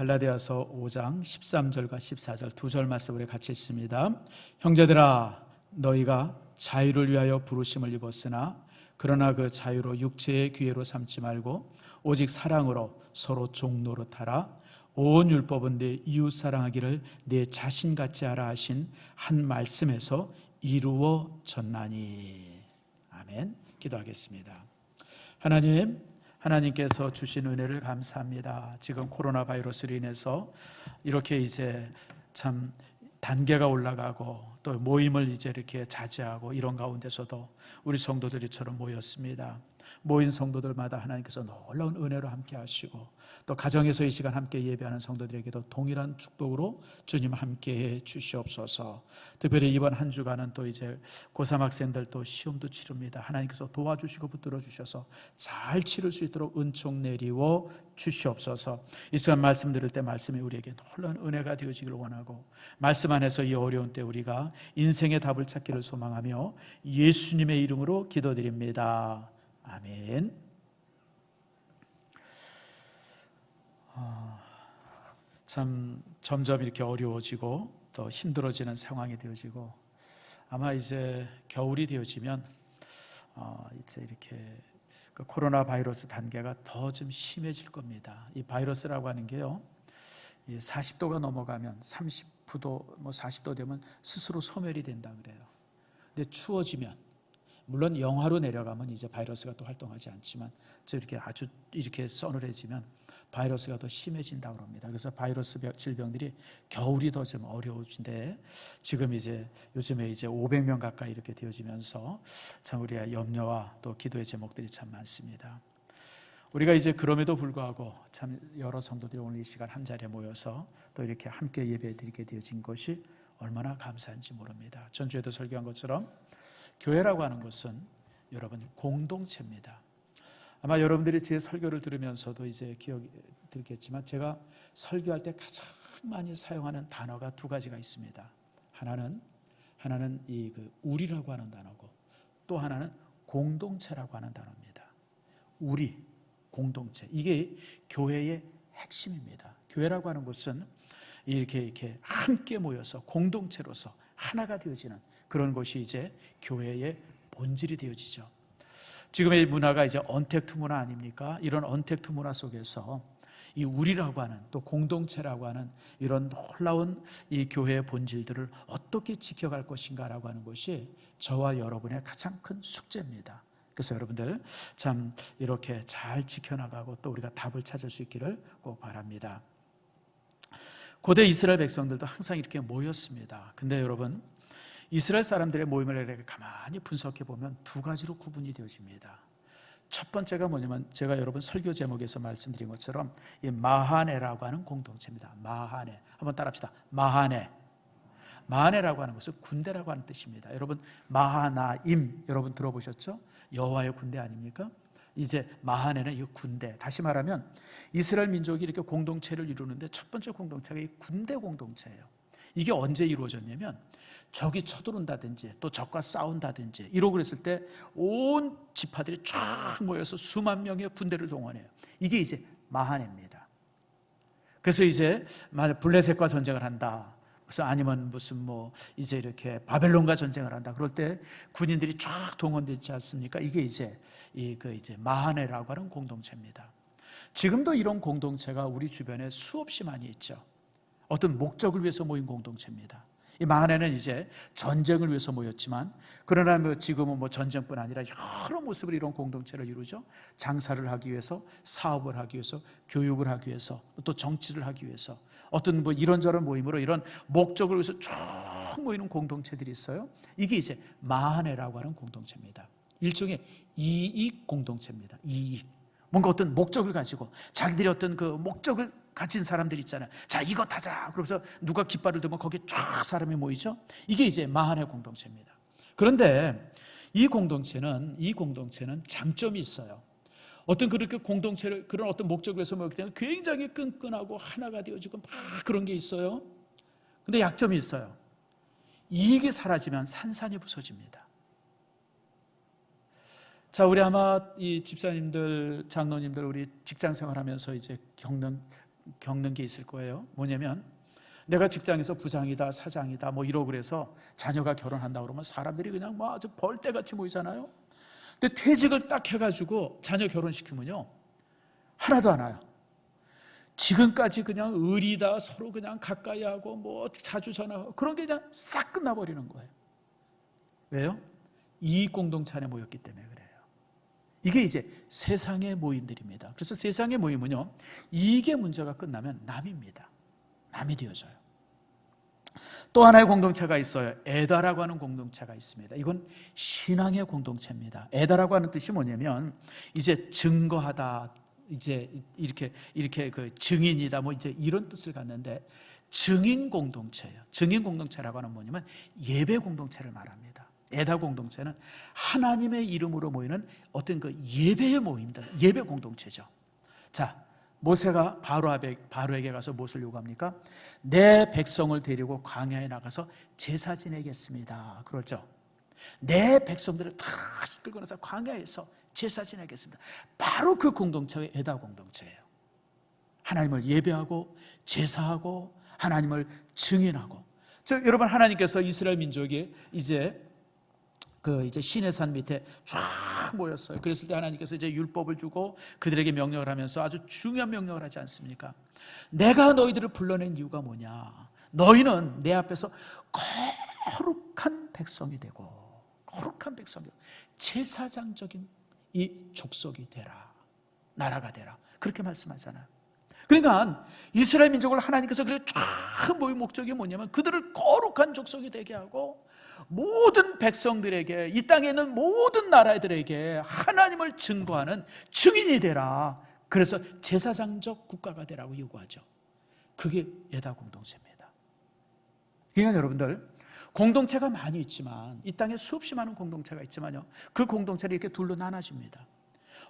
갈라디아서 5장 13절과 14절 두 절 말씀을 같이 읽습니다. 형제들아 너희가 자유를 위하여 부르심을 입었으나 그러나 그 자유로 육체의 기회로 삼지 말고 오직 사랑으로 서로 종노릇하라. 온 율법은 내 이웃 사랑하기를 내 자신같이 하라 하신 한 말씀에서 이루어졌나니. 아멘. 기도하겠습니다. 하나님께서 주신 은혜를 감사합니다. 지금 코로나 바이러스로 인해서 이렇게 이제 참 단계가 올라가고 또 모임을 이제 이렇게 자제하고 이런 가운데서도 우리 성도들이처럼 모였습니다. 모인 성도들마다 하나님께서 놀라운 은혜로 함께 하시고 또 가정에서 이 시간 함께 예배하는 성도들에게도 동일한 축복으로 주님 함께해 주시옵소서. 특별히 이번 한 주간은 또 이제 고3 학생들 또 시험도 치릅니다. 하나님께서 도와주시고 붙들어 주셔서 잘 치를 수 있도록 은총 내리워 주시옵소서. 이 시간 말씀 드릴 때 말씀이 우리에게 놀라운 은혜가 되어지기를 원하고 말씀 안에서 이 어려운 때 우리가 인생의 답을 찾기를 소망하며 예수님의 이름으로 기도드립니다. 아멘. 참 점점 이렇게 어려워지고 더 힘들어지는 상황이 되어지고 아마 이제 겨울이 되어지면 이제 이렇게 그 코로나 바이러스 단계가 더 좀 심해질 겁니다. 이 바이러스라고 하는 게요, 40도가 넘어가면 39도, 40도 되면 스스로 소멸이 된다 그래요. 근데 추워지면 물론 영하로 내려가면 이제 바이러스가 또 활동하지 않지만 이렇게 아주 이렇게 서늘해지면 바이러스가 더 심해진다고 합니다. 그래서 바이러스 질병들이 겨울이 더 좀 어려우신데 지금 이제 요즘에 이제 500명 가까이 이렇게 되어지면서 참 우리가 염려와 또 기도의 제목들이 참 많습니다. 우리가 이제 그럼에도 불구하고 참 여러 성도들이 오늘 이 시간 한 자리에 모여서 또 이렇게 함께 예배드리게 되어진 것이 얼마나 감사한지 모릅니다. 전주에도 설교한 것처럼 교회라고 하는 것은 여러분 공동체입니다. 아마 여러분들이 제 설교를 들으면서도 이제 기억이 들겠지만 제가 설교할 때 가장 많이 사용하는 단어가 두 가지가 있습니다. 하나는 이 우리라고 하는 단어고 또 하나는 공동체라고 하는 단어입니다. 우리, 공동체. 이게 교회의 핵심입니다. 교회라고 하는 것은 이렇게 함께 모여서 공동체로서 하나가 되어지는 그런 것이 이제 교회의 본질이 되어지죠. 지금의 문화가 이제 언택트 문화 아닙니까? 이런 언택트 문화 속에서 이 우리라고 하는 또 공동체라고 하는 이런 놀라운 이 교회의 본질들을 어떻게 지켜갈 것인가라고 하는 것이 저와 여러분의 가장 큰 숙제입니다. 그래서 여러분들 참 이렇게 잘 지켜나가고 또 우리가 답을 찾을 수 있기를 꼭 바랍니다. 고대 이스라엘 백성들도 항상 이렇게 모였습니다. 근데 여러분 이스라엘 사람들의 모임을 이렇게 가만히 분석해 보면 두 가지로 구분이 되어집니다. 첫 번째가 뭐냐면 제가 여러분 설교 제목에서 말씀드린 것처럼 이 마하네라고 하는 공동체입니다. 마하네. 한번 따라합시다. 마하네. 마하네라고 하는 것은 군대라고 하는 뜻입니다. 여러분 마하나임 여러분 들어보셨죠? 여호와의 군대 아닙니까? 이제 마하네는 이 군대. 다시 말하면 이스라엘 민족이 이렇게 공동체를 이루는데 첫 번째 공동체가 이 군대 공동체예요. 이게 언제 이루어졌냐면 적이 쳐들어온다든지 또 적과 싸운다든지 이러고 그랬을 때 온 지파들이 쫙 모여서 수만 명의 군대를 동원해요. 이게 이제 마하네입니다. 그래서 이제 블레셋과 전쟁을 한다. 아니면 무슨 이제 이렇게 바벨론과 전쟁을 한다. 그럴 때 군인들이 쫙 동원되지 않습니까? 이게 이제 이제 마하네라고 하는 공동체입니다. 지금도 이런 공동체가 우리 주변에 수없이 많이 있죠. 어떤 목적을 위해서 모인 공동체입니다. 이 마하네는 이제 전쟁을 위해서 모였지만 그러나 지금은 전쟁뿐 아니라 여러 모습으로 이런 공동체를 이루죠. 장사를 하기 위해서, 사업을 하기 위해서, 교육을 하기 위해서, 또 정치를 하기 위해서 어떤 이런저런 모임으로 이런 목적을 위해서 쭉 모이는 공동체들이 있어요. 이게 이제 마하네라고 하는 공동체입니다. 일종의 이익 공동체입니다. 이익. 뭔가 어떤 목적을 가지고 자기들이 어떤 그 목적을 가진 사람들이 있잖아요. 자, 이거 타자. 그러면서 누가 깃발을 들면 거기에 쫙 사람이 모이죠. 이게 이제 마하네 공동체입니다. 그런데 이 공동체는 장점이 있어요. 어떤 그렇게 공동체를 그런 어떤 목적을 위해서 모이기 때문에 굉장히 끈끈하고 하나가 되어지고 막 그런 게 있어요. 근데 약점이 있어요. 이익이 사라지면 산산이 부서집니다. 자, 우리 아마 이 집사님들, 장로님들, 우리 직장 생활하면서 이제 겪는 겪는 게 있을 거예요. 뭐냐면 내가 직장에서 부장이다, 사장이다 뭐 이러고 그래서 자녀가 결혼한다 그러면 사람들이 그냥 뭐 아주 벌떼같이 모이잖아요. 근데 퇴직을 딱 해가지고 자녀 결혼시키면요 하나도 안 와요. 지금까지 그냥 의리다, 서로 그냥 가까이 하고 뭐 자주 전화하고 그런 게 그냥 싹 끝나버리는 거예요. 왜요? 이익 공동체 안에 모였기 때문에 그래요. 이게 이제 세상의 모임들입니다. 그래서 세상의 모임은요, 이익의 문제가 끝나면 남입니다. 남이 되어져요. 또 하나의 공동체가 있어요. 에다라고 하는 공동체가 있습니다. 이건 신앙의 공동체입니다. 에다라고 하는 뜻이 뭐냐면 이제 증거하다, 이제 이렇게 그 증인이다, 뭐 이제 이런 뜻을 갖는데 증인 공동체예요. 증인 공동체라고 하는 뭐냐면 예배 공동체를 말합니다. 에다 공동체는 하나님의 이름으로 모이는 어떤 그 예배의 모임들, 예배 공동체죠. 자, 모세가 바로에게 가서 무엇을 요구합니까? 내 백성을 데리고 광야에 나가서 제사 지내겠습니다. 그러죠. 내 백성들을 다 끌고 나서 광야에서 제사 지내겠습니다. 바로 그 공동체가 에다 공동체예요. 하나님을 예배하고 제사하고 하나님을 증인하고. 여러분, 하나님께서 이스라엘 민족이 이제 시내산 밑에 쫙 모였어요. 그랬을 때 하나님께서 이제 율법을 주고 그들에게 명령을 하면서 아주 중요한 명령을 하지 않습니까? 내가 너희들을 불러낸 이유가 뭐냐? 너희는 내 앞에서 거룩한 백성이 되고, 거룩한 백성이 되고, 제사장적인 이 족속이 되라, 나라가 되라, 그렇게 말씀하잖아요. 그러니까 이스라엘 민족을 하나님께서 그렇게 쫙 모인 목적이 뭐냐면 그들을 거룩한 족속이 되게 하고 모든 백성들에게, 이 땅에 있는 모든 나라들에게 하나님을 증거하는 증인이 되라. 그래서 제사장적 국가가 되라고 요구하죠. 그게 에다 공동체입니다. 그러니까 여러분들, 공동체가 많이 있지만, 이 땅에 수없이 많은 공동체가 있지만요, 그 공동체는 이렇게 둘로 나눠집니다.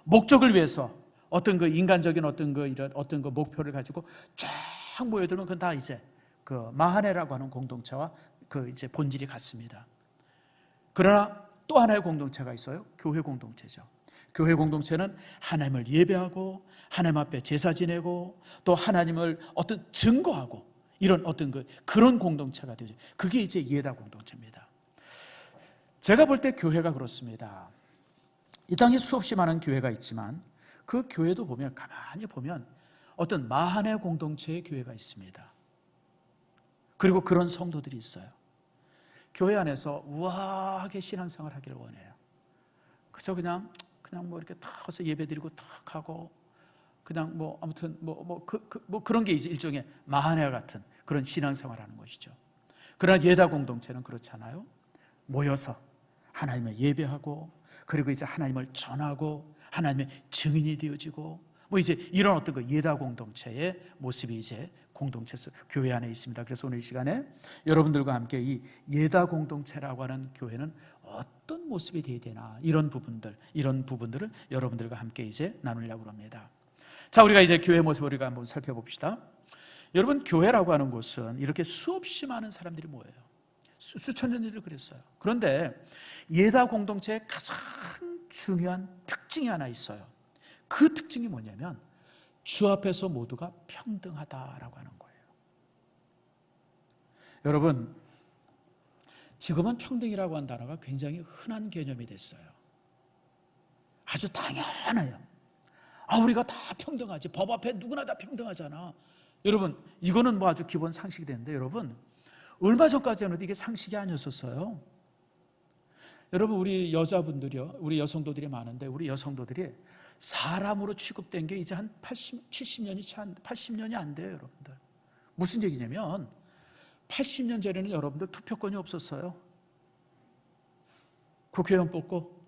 목적을 위해서 어떤 그 인간적인 어떤 그 목표를 가지고 쫙 모여들면 그건 다 이제 그 마하네라고 하는 공동체와 그 이제 본질이 같습니다. 그러나 또 하나의 공동체가 있어요. 교회 공동체죠. 교회 공동체는 하나님을 예배하고 하나님 앞에 제사 지내고 또 하나님을 어떤 증거하고 이런 어떤 그런 공동체가 되죠. 그게 이제 예다 공동체입니다. 제가 볼 때 교회가 그렇습니다. 이 땅에 수없이 많은 교회가 있지만 그 교회도 보면, 가만히 보면 어떤 마하네 공동체의 교회가 있습니다. 그리고 그런 성도들이 있어요. 교회 안에서 우아하게 신앙생활 하기를 원해요. 그저 그냥 뭐 이렇게 탁 와서 예배드리고 탁 하고 그냥 뭐 아무튼 그런 게 이제 일종의 마하네와 같은 그런 신앙생활 하는 것이죠. 그러나 예다 공동체는 그렇잖아요. 모여서 하나님을 예배하고 그리고 이제 하나님을 전하고 하나님의 증인이 되어지고 뭐 이제 이런 어떤 그 예다 공동체의 모습이 이제 공동체 교회 안에 있습니다. 그래서 오늘 이 시간에 여러분들과 함께 이 예다 공동체라고 하는 교회는 어떤 모습이 되어야 되나, 이런 부분들을 여러분들과 함께 이제 나누려고 합니다. 자, 우리가 이제 교회 모습을 우리가 한번 살펴봅시다. 여러분, 교회라고 하는 곳은 이렇게 수없이 많은 사람들이 모여요. 수천 년들 그랬어요. 그런데 예다 공동체의 가장 중요한 특징이 하나 있어요. 그 특징이 뭐냐면 주 앞에서 모두가 평등하다라고 하는 거예요. 여러분, 지금은 평등이라고 하는 단어가 굉장히 흔한 개념이 됐어요. 아주 당연해요. 우리가 다 평등하지, 법 앞에 누구나 다 평등하잖아. 여러분, 이거는 뭐 아주 기본 상식이 되는데, 여러분, 얼마 전까지는 이게 상식이 아니었었어요. 여러분, 우리 여자분들이요, 우리 여성도들이 많은데, 우리 여성도들이 사람으로 취급된 게 이제 한 80년이 안 돼요, 여러분들. 무슨 얘기냐면 80년 전에는 여러분들 투표권이 없었어요. 국회의원 뽑고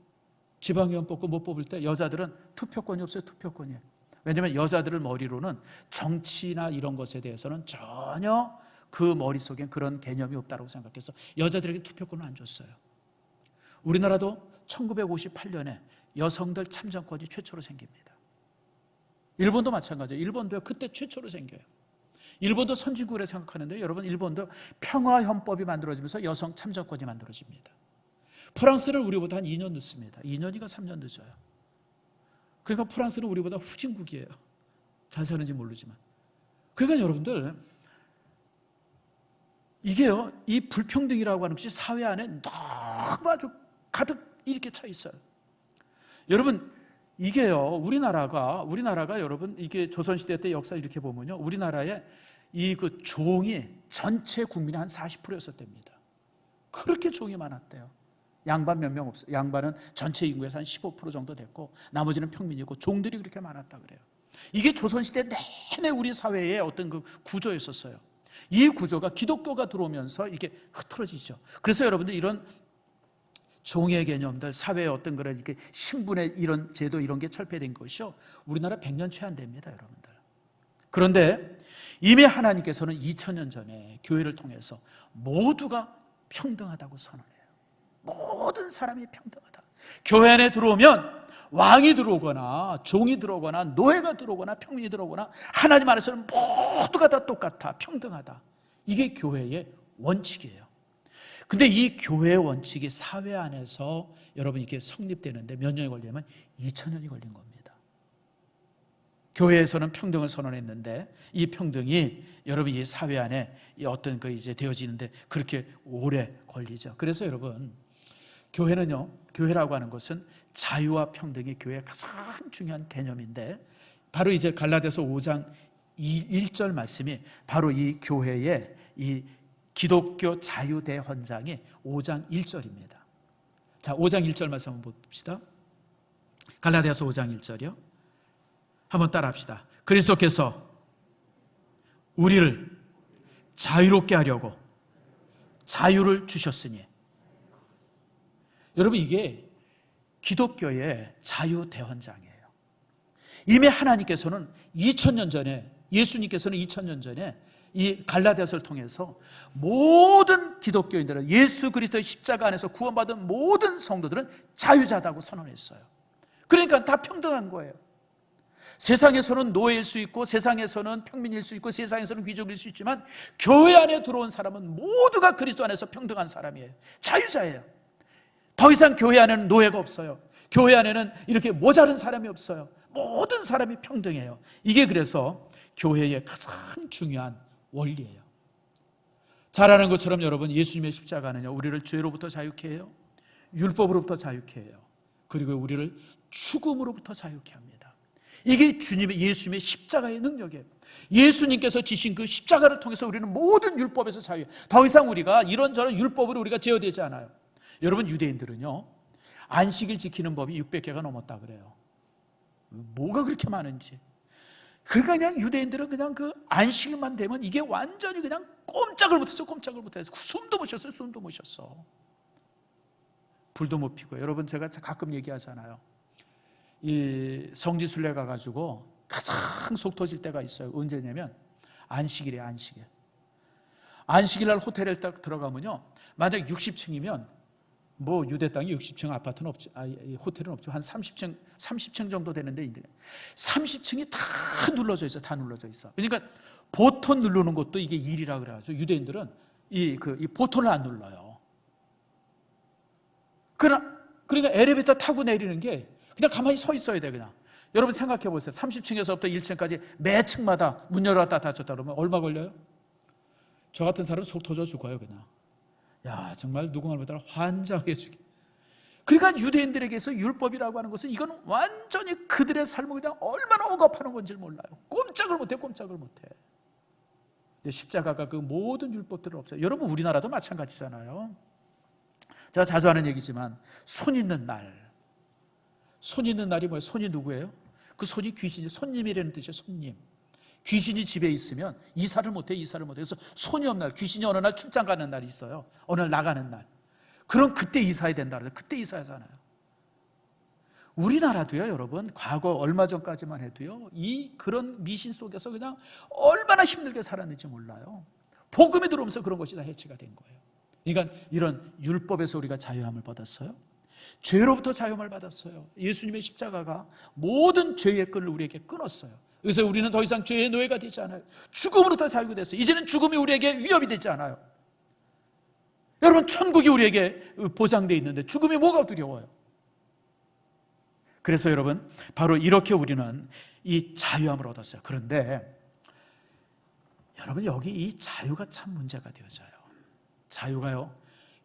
지방의원 뽑고 못 뽑을 때 여자들은 투표권이 없어요. 투표권이. 왜냐하면 여자들을 머리로는 정치나 이런 것에 대해서는 전혀 그 머릿속엔 그런 개념이 없다고 생각해서 여자들에게 투표권을 안 줬어요. 우리나라도 1958년에 여성들 참정권이 최초로 생깁니다. 일본도 마찬가지예요. 일본도 그때 최초로 생겨요. 일본도 선진국이라 생각하는데 여러분, 일본도 평화헌법이 만들어지면서 여성 참정권이 만들어집니다. 프랑스는 우리보다 한 2년 늦습니다. 2년인가 3년 늦어요. 그러니까 프랑스는 우리보다 후진국이에요. 잘 사는지 모르지만. 그러니까 여러분들, 이게요, 이 불평등이라고 하는 것이 사회 안에 너무 아주 가득 이렇게 차 있어요. 여러분, 이게요, 우리나라가 여러분, 이게 조선시대 때 역사 이렇게 보면요, 우리나라에 이 그 종이 전체 국민의 한 40%였었답니다. 그렇게 종이 많았대요. 양반 몇 명 없어요. 양반은 전체 인구에서 한 15% 정도 됐고, 나머지는 평민이고, 종들이 그렇게 많았다 그래요. 이게 조선시대 내내 우리 사회의 어떤 그 구조였었어요. 이 구조가 기독교가 들어오면서 이게 흐트러지죠. 그래서 여러분들 이런 종의 개념들, 사회의 어떤 그런 이렇게 신분의 이런 제도 이런 게 철폐된 것이요, 우리나라 100년 채 안 됩니다, 여러분들. 그런데 이미 하나님께서는 2000년 전에 교회를 통해서 모두가 평등하다고 선언해요. 모든 사람이 평등하다. 교회 안에 들어오면 왕이 들어오거나 종이 들어오거나 노예가 들어오거나 평민이 들어오거나 하나님 안에서는 모두가 다 똑같아, 평등하다. 이게 교회의 원칙이에요. 근데 이 교회의 원칙이 사회 안에서 여러분 이게 성립되는데 몇 년이 걸리냐면 2000년이 걸린 겁니다. 교회에서는 평등을 선언했는데 이 평등이 여러분 이 사회 안에 어떤 그 이제 되어지는데 그렇게 오래 걸리죠. 그래서 여러분, 교회는요, 교회라고 하는 것은 자유와 평등이 교회의 가장 중요한 개념인데, 바로 이제 갈라디아서 5장 1절 말씀이 바로 이 교회의 이 기독교 자유대헌장이 5장 1절입니다. 자, 5장 1절 말씀 한번 봅시다. 갈라디아서 5장 1절이요. 한번 따라 합시다. 그리스도께서 우리를 자유롭게 하려고 자유를 주셨으니. 여러분, 이게 기독교의 자유대헌장이에요. 이미 하나님께서는 2000년 전에, 예수님께서는 2000년 전에 이 갈라디아서를 통해서 모든 기독교인들은, 예수 그리스도의 십자가 안에서 구원받은 모든 성도들은 자유자다고 선언했어요. 그러니까 다 평등한 거예요. 세상에서는 노예일 수 있고, 세상에서는 평민일 수 있고, 세상에서는 귀족일 수 있지만 교회 안에 들어온 사람은 모두가 그리스도 안에서 평등한 사람이에요. 자유자예요. 더 이상 교회 안에는 노예가 없어요. 교회 안에는 이렇게 모자른 사람이 없어요. 모든 사람이 평등해요. 이게 그래서 교회의 가장 중요한 원리예요. 잘 아는 것처럼 여러분, 예수님의 십자가는요, 우리를 죄로부터 자유케 해요, 율법으로부터 자유케 해요, 그리고 우리를 죽음으로부터 자유케 합니다. 이게 주님의, 예수님의 십자가의 능력이에요. 예수님께서 지신 그 십자가를 통해서 우리는 모든 율법에서 자유해요. 더 이상 우리가 이런저런 율법으로 우리가 제어되지 않아요. 여러분, 유대인들은요, 안식일 지키는 법이 600개가 넘었다 그래요. 뭐가 그렇게 많은지. 그러니까 그냥 유대인들은 그냥 그 안식일만 되면 이게 완전히 그냥 꼼짝을 못했어요. 꼼짝을 못했어요. 숨도 못 쉬었어요. 숨도 못 쉬었어. 불도 못 피고. 여러분, 제가 가끔 얘기하잖아요. 이 성지순례 가가지고 가장 속 터질 때가 있어요. 언제냐면 안식일이에요. 안식일. 안식일 날 호텔에 딱 들어가면요, 만약 60층이면 뭐 유대 땅에 60층 아파트는 없지, 호텔은 없죠. 한 30층 정도 되는데 30층이 다 눌러져 있어. 다 눌러져 있어. 그러니까 보통 누르는 것도 이게 일이라 그래가지고 유대인들은 이 보통을 안 눌러요. 그러니까 엘리베이터 타고 내리는 게 그냥 가만히 서 있어야 돼. 그냥 여러분 생각해 보세요. 30층에서부터 1층까지 매 층마다 문 열었다 닫혔다 그러면 얼마 걸려요? 저 같은 사람은 속 터져 죽어요. 그냥. 야, 정말 누군가를 보다 환장해 주게. 그러니까 유대인들에게서 율법이라고 하는 것은 이건 완전히 그들의 삶을 그냥 얼마나 억압하는 건지 몰라요. 꼼짝을 못해. 십자가가 그 모든 율법들은 없어요. 여러분, 우리나라도 마찬가지잖아요. 제가 자주 하는 얘기지만 손 있는 날. 손 있는 날이 뭐예요? 손이 누구예요? 그 손이 귀신이, 손님이라는 뜻이에요. 손님. 귀신이 집에 있으면 이사를 못해. 그래서 손이 없는 날, 귀신이 어느 날 출장 가는 날이 있어요. 어느 날 나가는 날. 그럼 그때 이사해야 된다 그래요. 그때 이사하잖아요. 우리나라도요, 여러분, 과거 얼마 전까지만 해도요, 그런 미신 속에서 그냥 얼마나 힘들게 살았는지 몰라요. 복음이 들어오면서 그런 것이 다 해체가 된 거예요. 그러니까 이런 율법에서 우리가 자유함을 받았어요. 죄로부터 자유함을 받았어요. 예수님의 십자가가 모든 죄의 끈을 우리에게 끊었어요. 그래서 우리는 더 이상 죄의 노예가 되지 않아요. 죽음으로부터 자유가 됐어요. 이제는 죽음이 우리에게 위협이 되지 않아요. 여러분, 천국이 우리에게 보장되어 있는데 죽음이 뭐가 두려워요? 그래서 여러분, 바로 이렇게 우리는 이 자유함을 얻었어요. 그런데 여러분, 여기 이 자유가 참 문제가 되어져요. 자유가요,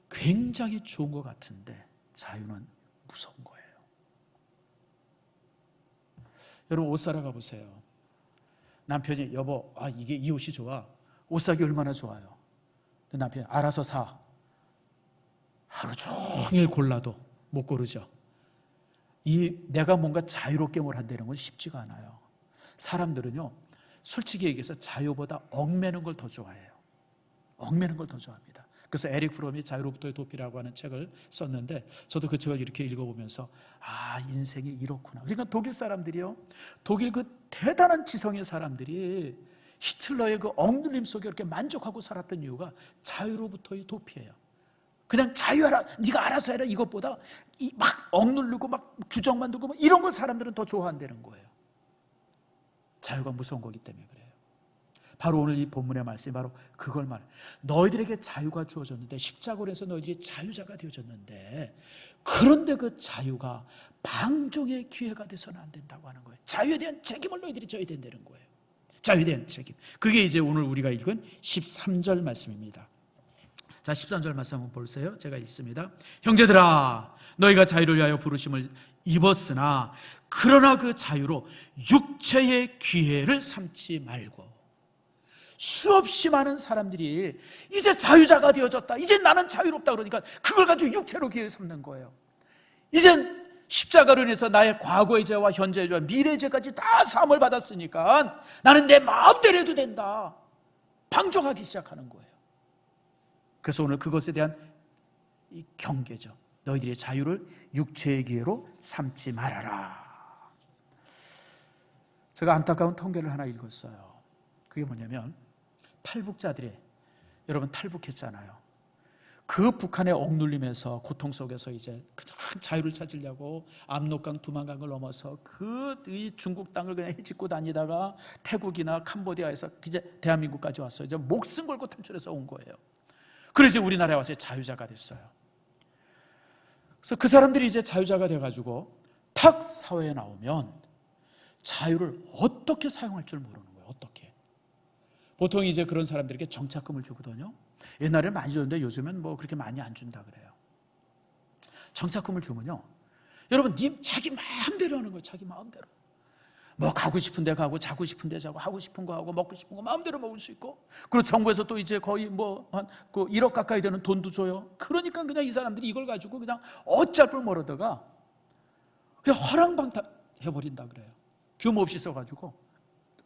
굉장히 좋은 것 같은데 자유는 무서운 거예요. 여러분, 옷 사러 가보세요. 남편이 여보, 이게 이 옷이 좋아. 옷 사기 얼마나 좋아요. 근데 남편이 알아서 사. 하루 종일 골라도 못 고르죠. 내가 뭔가 자유롭게 뭘 한다는 건 쉽지가 않아요. 사람들은요, 솔직히 얘기해서 자유보다 얽매는 걸 더 좋아해요. 얽매는 걸 더 좋아합니다. 그래서 에릭 프롬이 자유로부터의 도피라고 하는 책을 썼는데, 저도 그 책을 이렇게 읽어보면서 인생이 이렇구나. 그러니까 독일 사람들이요, 독일 그 대단한 지성의 사람들이 히틀러의 그 억눌림 속에 이렇게 만족하고 살았던 이유가 자유로부터의 도피예요. 그냥 자유하라, 네가 알아서 해라, 이것보다 막 억누르고 막 규정 만들고 이런 걸 사람들은 더 좋아한다는 거예요. 자유가 무서운 거기 때문에 그래요. 바로 오늘 이 본문의 말씀이 바로 그걸 말해요. 너희들에게 자유가 주어졌는데, 십자가에서 너희들이 자유자가 되어졌는데, 그런데 그 자유가 방종의 기회가 돼서는 안 된다고 하는 거예요. 자유에 대한 책임을 너희들이 져야 된다는 거예요. 자유에 대한 책임. 그게 이제 오늘 우리가 읽은 13절 말씀입니다. 자, 13절 말씀 한번 보세요. 제가 읽습니다. 형제들아, 너희가 자유를 위하여 부르심을 입었으나 그러나 그 자유로 육체의 기회를 삼지 말고. 수없이 많은 사람들이 이제 자유자가 되어졌다, 이제 나는 자유롭다 그러니까 그걸 가지고 육체로 기회를 삼는 거예요. 이젠 십자가로 인해서 나의 과거의 죄와 현재의 죄와 미래의 죄까지 다 사함을 받았으니까 나는 내 마음대로 해도 된다, 방종하기 시작하는 거예요. 그래서 오늘 그것에 대한 이 경계죠. 너희들의 자유를 육체의 기회로 삼지 말아라. 제가 안타까운 통계를 하나 읽었어요. 그게 뭐냐면, 탈북자들이, 여러분 탈북했잖아요. 그 북한의 억눌림에서, 고통 속에서 이제 그냥 자유를 찾으려고 압록강, 두만강을 넘어서 이 중국 땅을 그냥 헤집고 다니다가 태국이나 캄보디아에서 이제 대한민국까지 왔어요. 이제 목숨 걸고 탈출해서 온 거예요. 그래서 우리나라에 와서 자유자가 됐어요. 그래서 그 사람들이 이제 자유자가 돼가지고 탁 사회에 나오면 자유를 어떻게 사용할 줄 모르는 거예요. 어떻게. 보통 이제 그런 사람들에게 정착금을 주거든요. 옛날에는 많이 줬는데 요즘은 뭐 그렇게 많이 안 준다 그래요. 정착금을 주면요, 여러분 자기 마음대로 하는 거예요. 자기 마음대로. 뭐 가고 싶은 데 가고, 자고 싶은 데 자고, 하고 싶은 거 하고, 먹고 싶은 거 마음대로 먹을 수 있고, 그리고 정부에서 또 이제 거의 한 1억 가까이 되는 돈도 줘요. 그러니까 그냥 이 사람들이 이걸 가지고 그냥 어쩔 뻔 모르다가 그냥 허랑방탕 해버린다 그래요. 규모 없이 써가지고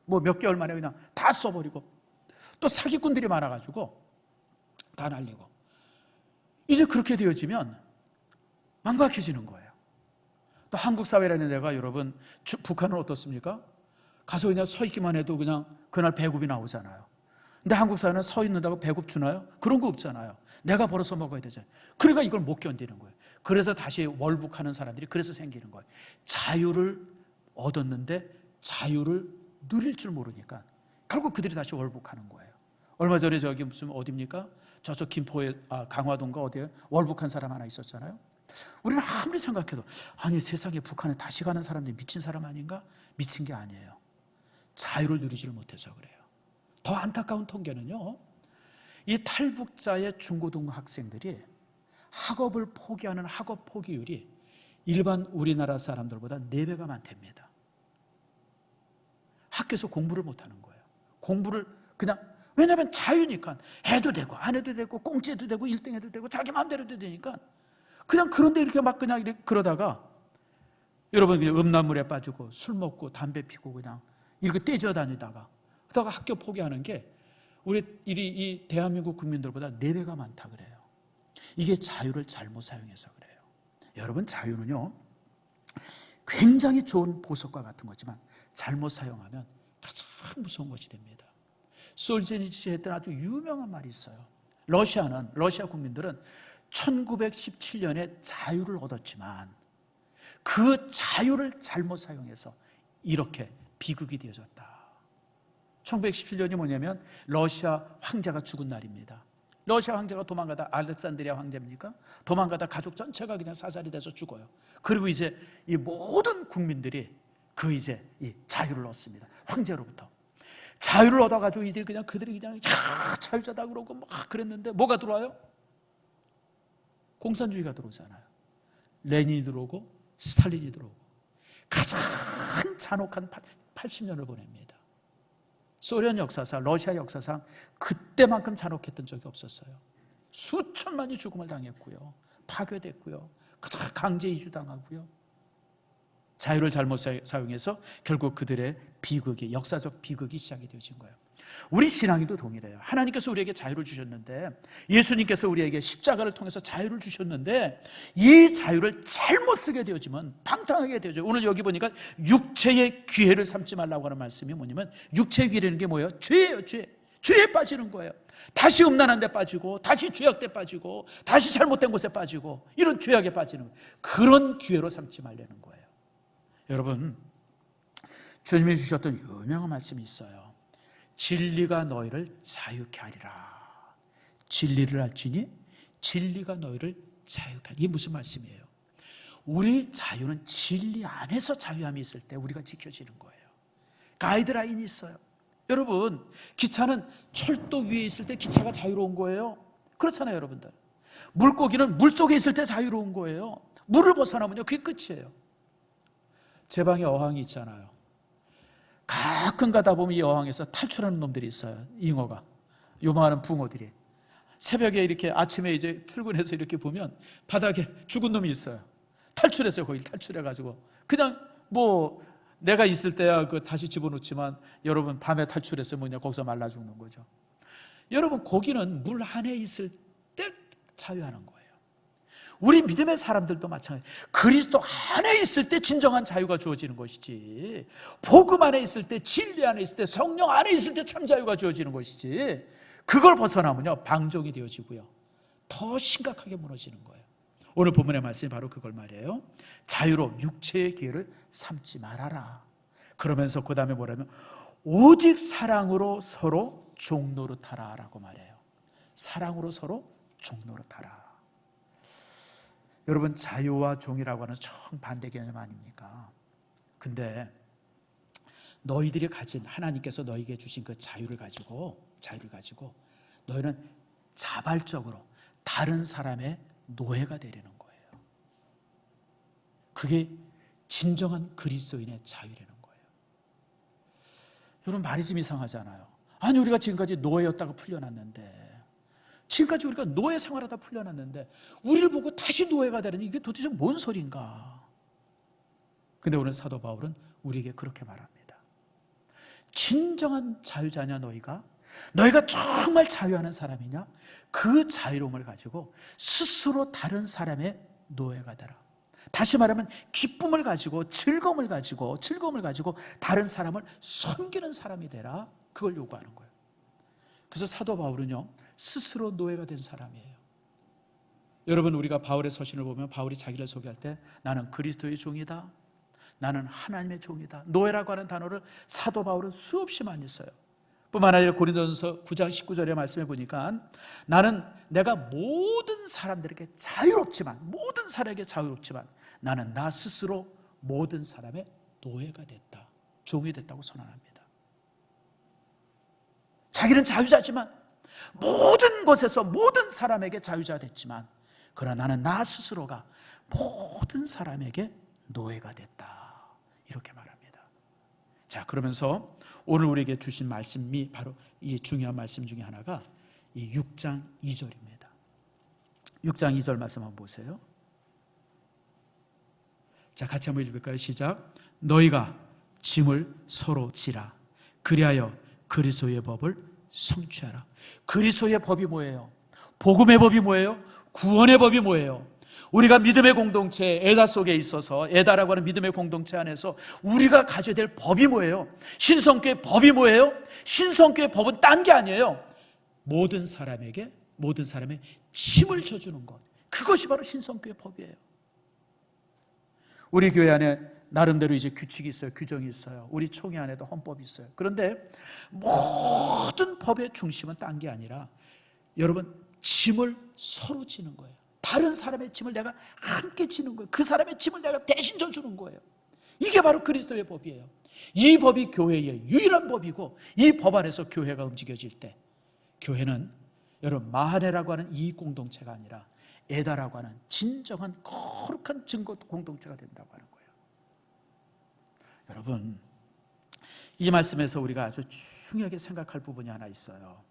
뭐 몇 개월 만에 그냥 다 써버리고, 또 사기꾼들이 많아가지고 다 날리고, 이제 그렇게 되어지면 망각해지는 거예요. 또 한국 사회라는 데가, 여러분 북한은 어떻습니까? 가서 그냥 서 있기만 해도 그냥 그날 배급이 나오잖아요. 근데 한국 사회는 서 있는다고 배급 주나요? 그런 거 없잖아요. 내가 벌어서 먹어야 되잖아요. 그러니까 이걸 못 견디는 거예요. 그래서 다시 월북하는 사람들이 그래서 생기는 거예요. 자유를 얻었는데 자유를 누릴 줄 모르니까 결국 그들이 다시 월북하는 거예요. 얼마 전에 저기 무슨 어디입니까? 저쪽 김포에, 강화도인가 어디에 월북한 사람 하나 있었잖아요. 우리는 아무리 생각해도, 아니 세상에 북한에 다시 가는 사람들이 미친 사람 아닌가? 미친 게 아니에요. 자유를 누리지를 못해서 그래요. 더 안타까운 통계는요, 이 탈북자의 중고등 학생들이 학업을 포기하는 학업 포기율이 일반 우리나라 사람들보다 4배가 많답니다. 학교에서 공부를 못하는 거예요. 공부를 그냥, 왜냐하면 자유니까 해도 되고 안 해도 되고 공짜도 되고 1등 해도 되고 자기 마음대로 해도 되니까 그냥 그런데 이렇게 막 그냥 이렇게 그러다가, 여러분 그냥 음란물에 빠지고 술 먹고 담배 피고 그냥 이렇게 떼져 다니다가 그러다가 학교 포기하는 게 이 대한민국 국민들보다 4배가 많다 그래요. 이게 자유를 잘못 사용해서 그래요. 여러분, 자유는요 굉장히 좋은 보석과 같은 거지만 잘못 사용하면 가장 무서운 것이 됩니다. 솔제니치히 했던 아주 유명한 말이 있어요. 러시아 국민들은 1917년에 자유를 얻었지만 그 자유를 잘못 사용해서 이렇게 비극이 되어졌다. 1917년이 뭐냐면 러시아 황제가 죽은 날입니다. 러시아 황제가 도망가다, 알렉산드리아 황제입니까? 도망가다 가족 전체가 그냥 사살이 돼서 죽어요. 그리고 이제 이 모든 국민들이 이제 이 자유를 얻습니다. 황제로부터. 자유를 얻어가지고 그들이 그냥 자유자다 그러고 막 그랬는데 뭐가 들어와요? 공산주의가 들어오잖아요. 레닌이 들어오고 스탈린이 들어오고 가장 잔혹한 80년을 보냅니다. 소련 역사상, 러시아 역사상 그때만큼 잔혹했던 적이 없었어요. 수천만이 죽음을 당했고요, 파괴됐고요, 강제 이주당하고요. 자유를 잘못 사용해서 결국 그들의 비극이, 역사적 비극이 시작이 되어진 거예요. 우리 신앙에도 동일해요. 하나님께서 우리에게 자유를 주셨는데, 예수님께서 우리에게 십자가를 통해서 자유를 주셨는데, 이 자유를 잘못 쓰게 되어지면 방탕하게 되어져요. 오늘 여기 보니까 육체의 기회를 삼지 말라고 하는 말씀이 뭐냐면, 육체의 기회라는 게 뭐예요? 죄예요. 죄에 빠지는 거예요. 다시 음란한 데 빠지고, 다시 죄악에 빠지고, 다시 잘못된 곳에 빠지고, 이런 죄악에 빠지는 거예요. 그런 기회로 삼지 말라는 거예요. 여러분, 주님이 주셨던 유명한 말씀이 있어요. 진리가 너희를 자유케 하리라. 진리를 알지니 진리가 너희를 자유케 하리라. 이게 무슨 말씀이에요? 우리 자유는 진리 안에서 자유함이 있을 때 우리가 지켜지는 거예요. 가이드라인이 있어요. 여러분, 기차는 철도 위에 있을 때 기차가 자유로운 거예요. 그렇잖아요, 여러분들. 물고기는 물속에 있을 때 자유로운 거예요. 물을 벗어나면요, 그게 끝이에요. 제 방에 어항이 있잖아요. 가끔 가다 보면 이 어항에서 탈출하는 놈들이 있어요. 잉어가, 요만한 붕어들이. 새벽에 이렇게 아침에 이제 출근해서 이렇게 보면 바닥에 죽은 놈이 있어요. 탈출했어요. 거기 탈출해가지고 그냥 뭐 내가 있을 때야 다시 집어넣지만, 여러분 밤에 탈출해서 뭐냐, 거기서 말라 죽는 거죠. 여러분, 고기는 물 안에 있을 때 자유하는 거예요. 우리 믿음의 사람들도 마찬가지예요. 그리스도 안에 있을 때 진정한 자유가 주어지는 것이지, 복음 안에 있을 때, 진리 안에 있을 때, 성령 안에 있을 때 참 자유가 주어지는 것이지, 그걸 벗어나면요 방종이 되어지고요, 더 심각하게 무너지는 거예요. 오늘 본문의 말씀이 바로 그걸 말이에요. 자유로 육체의 기회를 삼지 말아라. 그러면서 그 다음에 뭐라면, 오직 사랑으로 서로 종노릇하라 라고 말해요. 사랑으로 서로 종노릇하라. 여러분, 자유와 종이라고 하는 정반대 개념 아닙니까? 근데 너희들이 가진, 하나님께서 너희에게 주신 그 자유를 가지고 너희는 자발적으로 다른 사람의 노예가 되려는 거예요. 그게 진정한 그리스도인의 자유라는 거예요. 여러분, 말이 좀 이상하잖아요. 아니, 우리가 지금까지 노예였다가 풀려났는데, 지금까지 우리가 노예 생활하다 풀려났는데 우리를 보고 다시 노예가 되는, 이게 도대체 뭔 소린가? 근데 오늘 사도 바울은 우리에게 그렇게 말합니다. 진정한 자유자냐 너희가 정말 자유하는 사람이냐? 그 자유로움을 가지고 스스로 다른 사람의 노예가 되라. 다시 말하면 기쁨을 가지고, 즐거움을 가지고 다른 사람을 섬기는 사람이 되라. 그걸 요구하는 거예요. 그래서 사도 바울은요, 스스로 노예가 된 사람이에요. 여러분, 우리가 바울의 서신을 보면 바울이 자기를 소개할 때 나는 그리스도의 종이다, 나는 하나님의 종이다, 노예라고 하는 단어를 사도 바울은 수없이 많이 써요. 뿐만 아니라 고린도전서 9장 19절의 말씀에 보니까 나는 내가 모든 사람들에게 자유롭지만 나는 나 스스로 모든 사람의 노예가 됐다, 종이 됐다고 선언합니다. 자기는 자유자지만, 모든 곳에서 모든 사람에게 자유자 됐지만, 그러나 나는 나 스스로가 모든 사람에게 노예가 됐다, 이렇게 말합니다. 자, 그러면서 오늘 우리에게 주신 말씀이 바로 이 중요한 말씀 중에 하나가 이 6장 2절입니다. 6장 2절 말씀 한번 보세요. 자, 같이 한번 읽을까요? 시작. 너희가 짐을 서로 지라. 그리하여 그리스도의 법을 성취하라. 그리스도의 법이 뭐예요? 복음의 법이 뭐예요? 구원의 법이 뭐예요? 우리가 믿음의 공동체, 에다 속에 있어서, 에다라고 하는 믿음의 공동체 안에서 우리가 가져야 될 법이 뭐예요? 신성교의 법이 뭐예요? 신성교의 법은 딴 게 아니에요. 모든 사람의 짐을 져주는 것, 그것이 바로 신성교의 법이에요. 우리 교회 안에 나름대로 이제 규칙이 있어요. 규정이 있어요. 우리 총회 안에도 헌법이 있어요. 그런데 모든 법의 중심은 딴 게 아니라, 여러분, 짐을 서로 지는 거예요. 다른 사람의 짐을 내가 함께 지는 거예요. 그 사람의 짐을 내가 대신 져주는 거예요. 이게 바로 그리스도의 법이에요. 이 법이 교회의 유일한 법이고, 이 법 안에서 교회가 움직여질 때 교회는 여러분 마하네라고 하는 이익 공동체가 아니라 에다라고 하는 진정한 거룩한 증거 공동체가 된다고 하는 거예요. 여러분, 이 말씀에서 우리가 아주 중요하게 생각할 부분이 하나 있어요.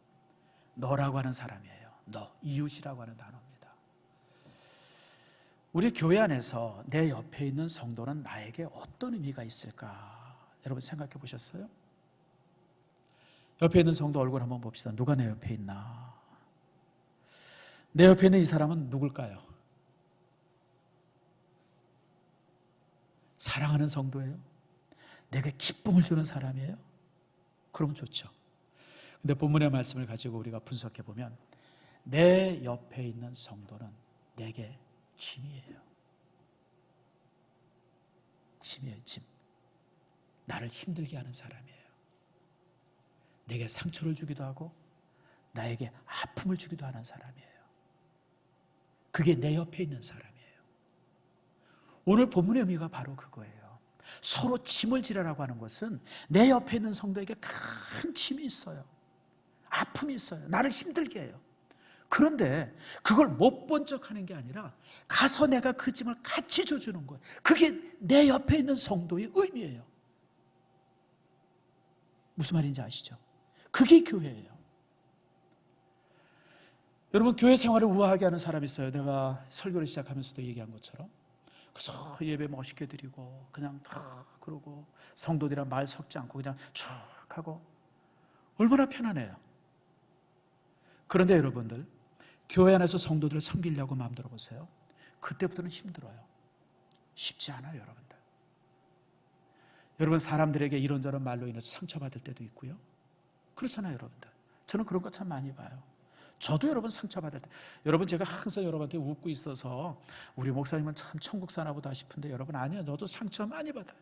너라고 하는 사람이에요. 너, 이웃이라고 하는 단어입니다. 우리 교회 안에서 내 옆에 있는 성도는 나에게 어떤 의미가 있을까? 여러분 생각해 보셨어요? 옆에 있는 성도 얼굴 한번 봅시다. 누가 내 옆에 있나? 내 옆에 있는 이 사람은 누굴까요? 사랑하는 성도예요? 내게 기쁨을 주는 사람이에요? 그럼 좋죠. 근데 본문의 말씀을 가지고 우리가 분석해 보면 내 옆에 있는 성도는 내게 짐이에요. 짐이에요, 짐. 나를 힘들게 하는 사람이에요. 내게 상처를 주기도 하고 나에게 아픔을 주기도 하는 사람이에요. 그게 내 옆에 있는 사람이에요. 오늘 본문의 의미가 바로 그거예요. 서로 짐을 지라라고 하는 것은 내 옆에 있는 성도에게 큰 짐이 있어요. 아픔이 있어요. 나를 힘들게 해요. 그런데 그걸 못 본 척 하는 게 아니라 가서 내가 그 짐을 같이 져주는 거예요. 그게 내 옆에 있는 성도의 의미예요. 무슨 말인지 아시죠? 그게 교회예요. 여러분, 교회 생활을 우아하게 하는 사람이 있어요. 내가 설교를 시작하면서도 얘기한 것처럼. 그래서 예배 멋있게 드리고 그냥 탁 그러고 성도들이랑 말 섞지 않고 그냥 쭉 하고 얼마나 편안해요. 그런데 여러분들, 교회 안에서 성도들을 섬기려고 마음 들어보세요. 그때부터는 힘들어요. 쉽지 않아요, 여러분들. 여러분, 사람들에게 이런저런 말로 인해서 상처받을 때도 있고요. 그렇잖아요, 여러분들. 저는 그런 거 참 많이 봐요. 저도 여러분 상처받을 때, 여러분 제가 항상 여러분한테 웃고 있어서 우리 목사님은 참 천국 사나 보다 싶은데 여러분 아니요, 너도 상처 많이 받아요.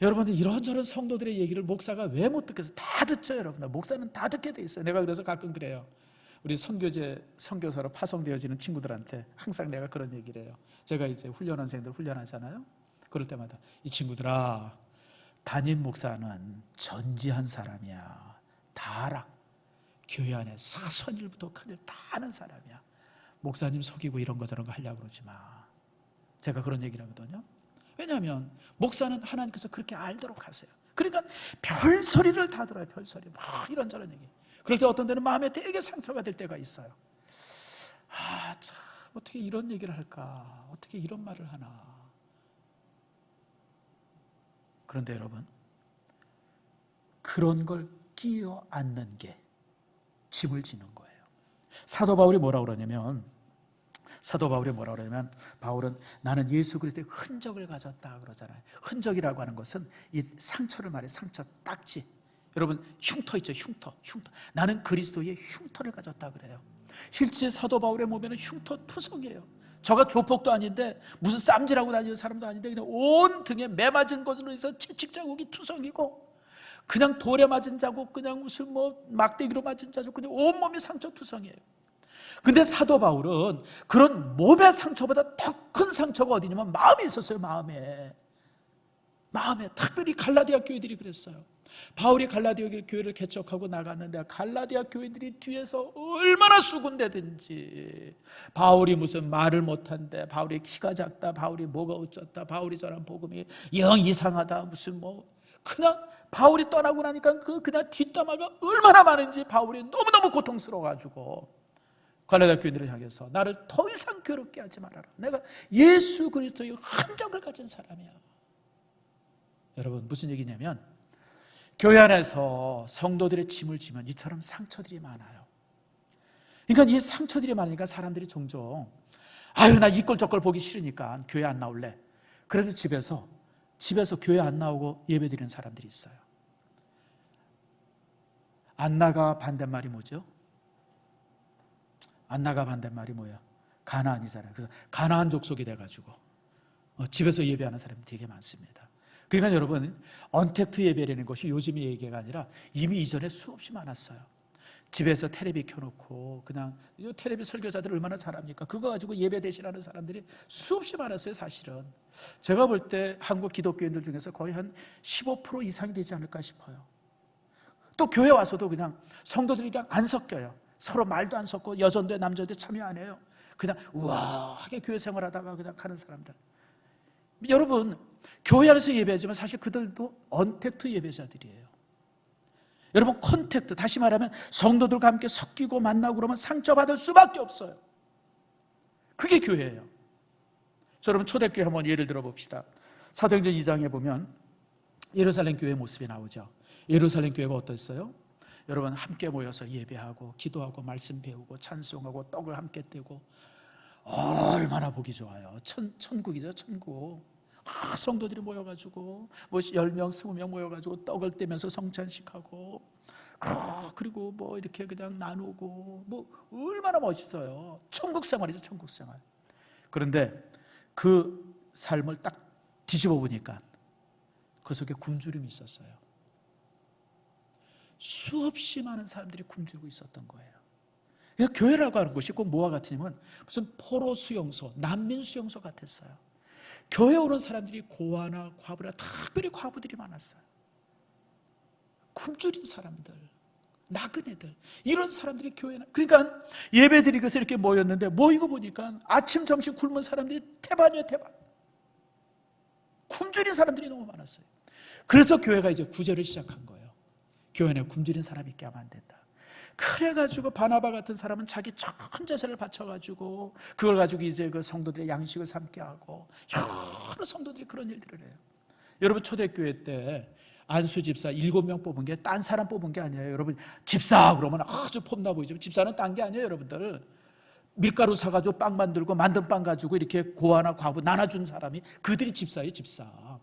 여러분들 이런저런 성도들의 얘기를 목사가 왜 못 듣겠어요? 다 듣죠, 여러분들. 목사는 다 듣게 돼 있어요. 내가 그래서 가끔 그래요. 우리 선교사로 파송되어지는 친구들한테 항상 내가 그런 얘기를 해요. 제가 이제 훈련원생들 훈련하잖아요. 그럴 때마다 이 친구들아, 담임 목사는 전지한 사람이야. 다 알아. 교회 안에 사소한 일부터 큰일 다 아는 사람이야. 목사님 속이고 이런 거 저런 거 하려고 그러지 마. 제가 그런 얘기를 하거든요. 왜냐하면 목사는 하나님께서 그렇게 알도록 하세요. 그러니까 별소리를 다 들어요. 별소리 막 이런저런 얘기. 그럴 때 어떤 때는 마음에 되게 상처가 될 때가 있어요. 참 어떻게 이런 얘기를 할까? 어떻게 이런 말을 하나? 그런데 여러분, 그런 걸 끼어 앉는 게 짐을 지는 거예요. 사도 바울이 뭐라고 그러냐면 바울은 나는 예수 그리스도의 흔적을 가졌다 그러잖아요. 흔적이라고 하는 것은 이 상처를 말해. 상처, 딱지. 여러분 흉터 있죠, 흉터. 나는 그리스도의 흉터를 가졌다 그래요. 실제 사도 바울의 몸에는 흉터 투성이에요. 저가 조폭도 아닌데 무슨 쌈질하고 다니는 사람도 아닌데 그냥 온 등에 매 맞은 것으로 해서 채찍 자국이 투성이고, 그냥 돌에 맞은 자국, 그냥 무슨 막대기로 맞은 자국, 그냥 온몸이 상처 투성이에요. 근데 사도 바울은 그런 몸의 상처보다 더 큰 상처가 어디냐면 마음에 있었어요. 마음에. 특별히 갈라디아 교회들이 그랬어요. 바울이 갈라디아 교회를 개척하고 나갔는데 갈라디아 교회들이 뒤에서 얼마나 수군대든지, 바울이 무슨 말을 못한대, 바울이 키가 작다, 바울이 뭐가 어쩌다, 바울이 전한 복음이 영 이상하다, 무슨 그냥 바울이 떠나고 나니까 그냥 뒷담화가 얼마나 많은지 바울이 너무너무 고통스러워가지고 갈라디아 교인들을 향해서 나를 더 이상 괴롭게 하지 말아라. 내가 예수 그리스도의 흔적을 가진 사람이야. 여러분 무슨 얘기냐면, 교회 안에서 성도들의 짐을 지면 이처럼 상처들이 많아요. 그러니까 이 상처들이 많으니까 사람들이 종종 나 이 꼴 저 꼴 보기 싫으니까 교회 안 나올래. 그래서 집에서 교회 안 나오고 예배드리는 사람들이 있어요. 안 나가 반대말이 뭐죠? 안 나가 반대말이 뭐야? 가나안이잖아요. 그래서 가나안 족속이 돼가지고 집에서 예배하는 사람이 되게 많습니다. 그러니까 여러분, 언택트 예배라는 것이 요즘의 얘기가 아니라 이미 이전에 수없이 많았어요. 집에서 텔레비 켜놓고 그냥 이 텔레비 설교자들 얼마나 잘합니까? 그거 가지고 예배 대신하는 사람들이 수없이 많았어요. 사실은 제가 볼 때 한국 기독교인들 중에서 거의 한 15% 이상이 되지 않을까 싶어요. 또 교회 와서도 그냥 성도들이 그냥 안 섞여요. 서로 말도 안 섞고 여전도에 남전도에 참여 안 해요. 그냥 우아하게 교회 생활하다가 그냥 가는 사람들. 여러분, 교회 안에서 예배하지만 사실 그들도 언택트 예배자들이에요. 여러분, 컨택트, 다시 말하면 성도들과 함께 섞이고 만나고 그러면 상처받을 수밖에 없어요. 그게 교회예요. 여러분, 초대교회 한번 예를 들어 봅시다. 사도행전 2장에 보면 예루살렘 교회 모습이 나오죠. 예루살렘 교회가 어땠어요? 여러분, 함께 모여서 예배하고 기도하고 말씀 배우고 찬송하고 떡을 함께 떼고 얼마나 보기 좋아요. 천국이죠, 천국. 성도들이 모여가지고 뭐 10명, 20명 모여가지고 떡을 떼면서 성찬식하고 그리고 뭐 이렇게 그냥 나누고 뭐 얼마나 멋있어요. 천국 생활이죠, 천국 생활. 그런데 그 삶을 딱 뒤집어 보니까 그 속에 굶주림이 있었어요. 수없이 많은 사람들이 굶주리고 있었던 거예요. 그러니까 교회라고 하는 것이 꼭 뭐와 같으냐면 무슨 포로 수용소, 난민 수용소 같았어요. 교회 오는 사람들이 고아나 과부라, 특별히 과부들이 많았어요. 굶주린 사람들, 나그네들, 이런 사람들이 교회에, 그러니까 예배 드리기 위해서 이렇게 모였는데 모이고 보니까 아침 점심 굶은 사람들이 태반이에요, 태반. 굶주린 사람들이 너무 많았어요. 그래서 교회가 이제 구제를 시작한 거예요. 교회 안에 굶주린 사람이 있게 하면 안 된다. 그래가지고 바나바 같은 사람은 자기 전 재산을 바쳐가지고 그걸 가지고 이제 그 성도들의 양식을 삼게 하고 여러 성도들이 그런 일들을 해요. 여러분, 초대교회 때 안수 집사 7명 뽑은 게 딴 사람 뽑은 게 아니에요. 여러분, 집사 그러면 아주 폼나 보이죠. 집사는 딴 게 아니에요. 여러분들, 밀가루 사가지고 빵 만들고 만든 빵 가지고 이렇게 고아나 과부 나눠준 사람이 그들이 집사예요, 집사.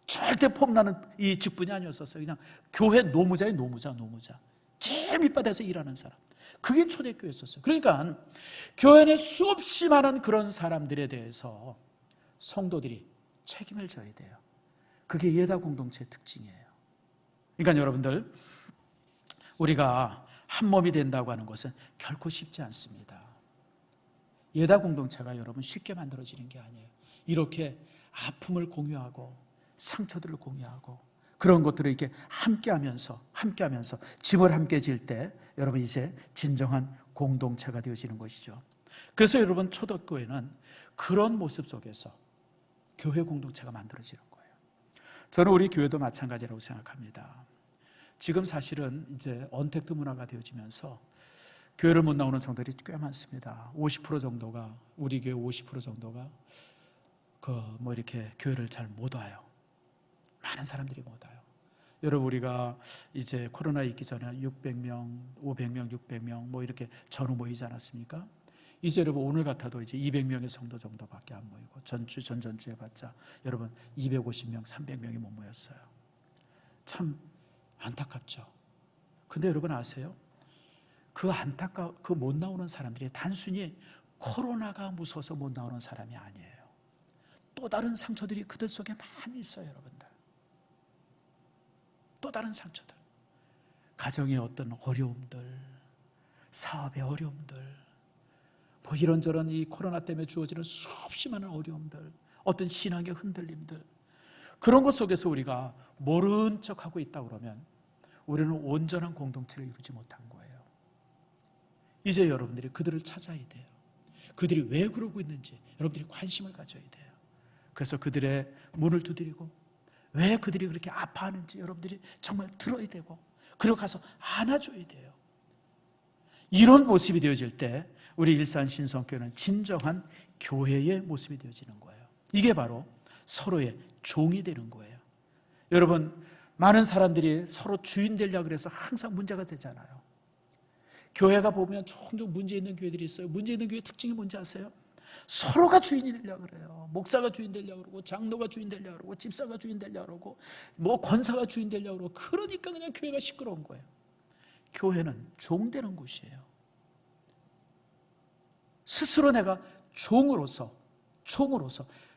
절대 폼나는 이 직분이 아니었었어요. 그냥 교회 노무자예요, 노무자. 제일 밑바닥에서 일하는 사람. 그게 초대교회였었어요. 그러니까 교회 안에 수없이 많은 그런 사람들에 대해서 성도들이 책임을 져야 돼요. 그게 예다 공동체의 특징이에요. 그러니까 여러분들, 우리가 한 몸이 된다고 하는 것은 결코 쉽지 않습니다. 예다 공동체가 여러분 쉽게 만들어지는 게 아니에요. 이렇게 아픔을 공유하고 상처들을 공유하고 그런 것들을 이렇게 함께하면서 짐을 함께 질 때 여러분 이제 진정한 공동체가 되어지는 것이죠. 그래서 여러분, 초대교회는 그런 모습 속에서 교회 공동체가 만들어지는 거예요. 저는 우리 교회도 마찬가지라고 생각합니다. 지금 사실은 이제 언택트 문화가 되어지면서 교회를 못 나오는 성도들이 꽤 많습니다. 50% 정도가, 우리 교회 50% 정도가 뭐 이렇게 교회를 잘 못 와요. 많은 사람들이 못 와요. 여러분, 우리가 이제 코로나 있기 전에 600명, 500명, 600명 뭐 이렇게 전후 모이지 않았습니까? 이제 여러분, 오늘 같아도 이제 200명의 성도 정도밖에 안 모이고 전전주 해봤자 여러분 250명, 300명이 못 모였어요. 참 안타깝죠. 근데 여러분 아세요? 그 못 나오는 사람들이 단순히 코로나가 무서워서 못 나오는 사람이 아니에요. 또 다른 상처들이 그들 속에 많이 있어요, 여러분들. 또 다른 상처들, 가정의 어떤 어려움들, 사업의 어려움들, 뭐 이런저런 이 코로나 때문에 주어지는 수없이 많은 어려움들, 어떤 신앙의 흔들림들, 그런 것 속에서 우리가 모른 척하고 있다 그러면 우리는 온전한 공동체를 이루지 못한 거예요. 이제 여러분들이 그들을 찾아야 돼요. 그들이 왜 그러고 있는지 여러분들이 관심을 가져야 돼요. 그래서 그들의 문을 두드리고 왜 그들이 그렇게 아파하는지 여러분들이 정말 들어야 되고, 그리고 가서 안아줘야 돼요. 이런 모습이 되어질 때 우리 일산 신성교회는 진정한 교회의 모습이 되어지는 거예요. 이게 바로 서로의 종이 되는 거예요. 여러분, 많은 사람들이 서로 주인 되려고 해서 항상 문제가 되잖아요. 교회가 보면 종종 문제 있는 교회들이 있어요. 문제 있는 교회 특징이 뭔지 아세요? 서로가 주인이 되려고 그래요. 목사가 주인 되려고 그러고, 장로가 주인 되려고 그러고, 집사가 주인 되려고 그러고, 뭐 권사가 주인 되려고 그러고, 그러니까 그냥 교회가 시끄러운 거예요. 교회는 종 되는 곳이에요. 스스로 내가 종으로서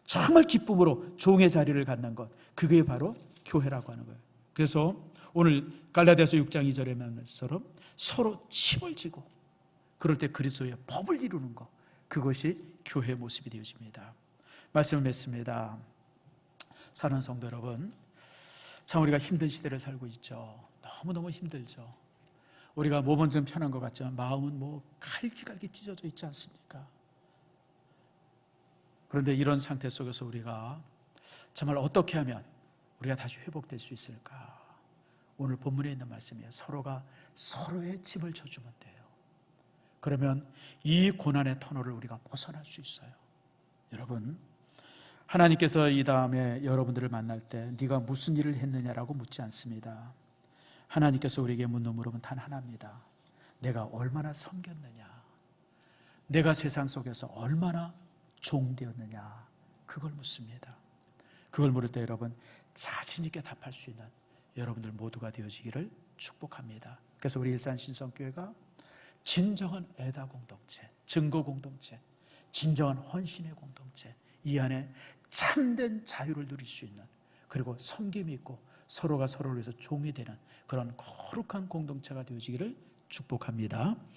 정말 기쁨으로 종의 자리를 갖는 것, 그게 바로 교회라고 하는 거예요. 그래서 오늘 갈라디아서 6장 2절에 말씀처럼 서로 침을 지고 그럴 때 그리스도의 법을 이루는 것, 그것이 교회의 모습이 되어집니다. 말씀을 맺습니다. 사랑하는 성도 여러분, 참 우리가 힘든 시대를 살고 있죠. 너무너무 힘들죠. 우리가 몸은 좀 편한 것 같지만 마음은 뭐 갈기갈기 찢어져 있지 않습니까? 그런데 이런 상태 속에서 우리가 정말 어떻게 하면 우리가 다시 회복될 수 있을까? 오늘 본문에 있는 말씀이에요. 서로가 서로의 짐을 져주면 돼요. 그러면 이 고난의 터널을 우리가 벗어날 수 있어요. 여러분, 하나님께서 이 다음에 여러분들을 만날 때 네가 무슨 일을 했느냐라고 묻지 않습니다. 하나님께서 우리에게 묻는 물음은 단 하나입니다. 내가 얼마나 섬겼느냐, 내가 세상 속에서 얼마나 종되었느냐, 그걸 묻습니다. 그걸 물을 때 여러분 자신 있게 답할 수 있는 여러분들 모두가 되어지기를 축복합니다. 그래서 우리 일산신성교회가 진정한 애다 공동체, 증거 공동체, 진정한 헌신의 공동체, 이 안에 참된 자유를 누릴 수 있는, 그리고 섬김이 있고 서로가 서로를 위해서 종이 되는 그런 거룩한 공동체가 되어지기를 축복합니다.